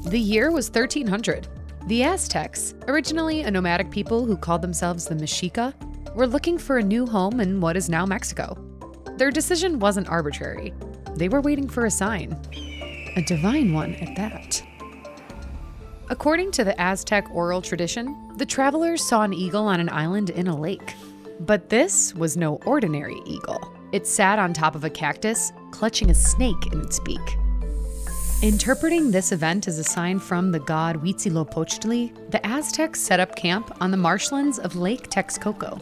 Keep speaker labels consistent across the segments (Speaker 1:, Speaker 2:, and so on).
Speaker 1: The year was 1300. The Aztecs, originally a nomadic people who called themselves the Mexica, were looking for a new home in what is now Mexico. Their decision wasn't arbitrary. They were waiting for a sign. A divine one at that. According to the Aztec oral tradition, the travelers saw an eagle on an island in a lake. But this was no ordinary eagle. It sat on top of a cactus, clutching a snake in its beak. Interpreting this event as a sign from the god Huitzilopochtli, the Aztecs set up camp on the marshlands of Lake Texcoco.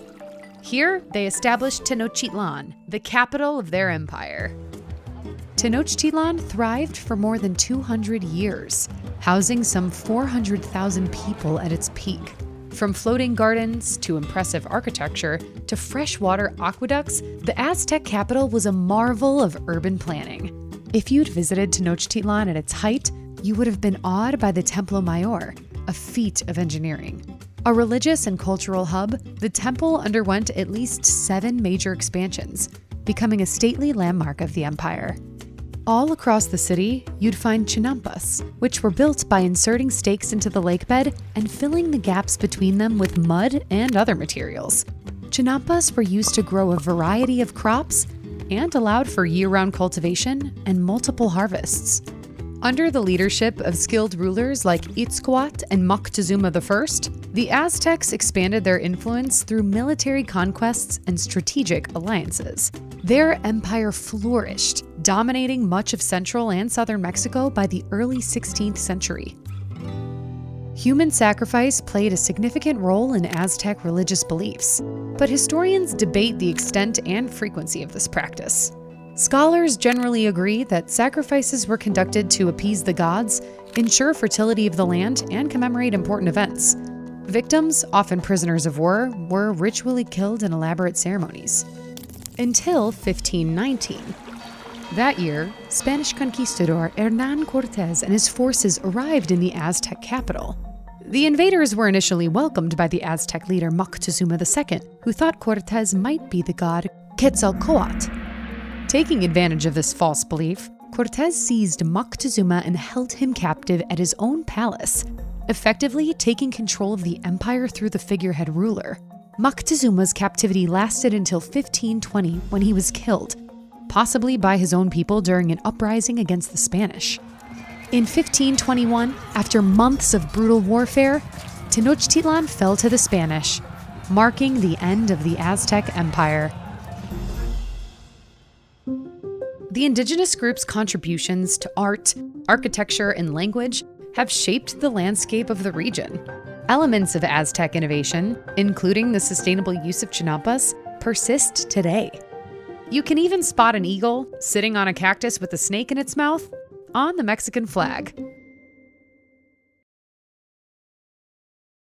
Speaker 1: Here, they established Tenochtitlan, the capital of their empire. Tenochtitlan thrived for more than 200 years, housing some 400,000 people at its peak. From floating gardens to impressive architecture to freshwater aqueducts, the Aztec capital was a marvel of urban planning. If you'd visited Tenochtitlan at its height, you would have been awed by the Templo Mayor, a feat of engineering. A religious and cultural hub, the temple underwent at least 7 major expansions, becoming a stately landmark of the empire. All across the city, you'd find chinampas, which were built by inserting stakes into the lakebed and filling the gaps between them with mud and other materials. Chinampas were used to grow a variety of crops and allowed for year-round cultivation and multiple harvests. Under the leadership of skilled rulers like Itzcoatl and Moctezuma I, the Aztecs expanded their influence through military conquests and strategic alliances. Their empire flourished, dominating much of central and southern Mexico by the early 16th century. Human sacrifice played a significant role in Aztec religious beliefs, but historians debate the extent and frequency of this practice. Scholars generally agree that sacrifices were conducted to appease the gods, ensure fertility of the land, and commemorate important events. Victims, often prisoners of war, were ritually killed in elaborate ceremonies. Until 1519. That year, Spanish conquistador Hernán Cortés and his forces arrived in the Aztec capital. The invaders were initially welcomed by the Aztec leader Moctezuma II, who thought Cortés might be the god Quetzalcoatl. Taking advantage of this false belief, Cortés seized Moctezuma and held him captive at his own palace, effectively taking control of the empire through the figurehead ruler. Moctezuma's captivity lasted until 1520, when he was killed, possibly by his own people during an uprising against the Spanish. In 1521, after months of brutal warfare, Tenochtitlan fell to the Spanish, marking the end of the Aztec Empire. The indigenous group's contributions to art, architecture, and language have shaped the landscape of the region. Elements of Aztec innovation, including the sustainable use of chinampas, persist today. You can even spot an eagle sitting on a cactus with a snake in its mouth on the Mexican flag.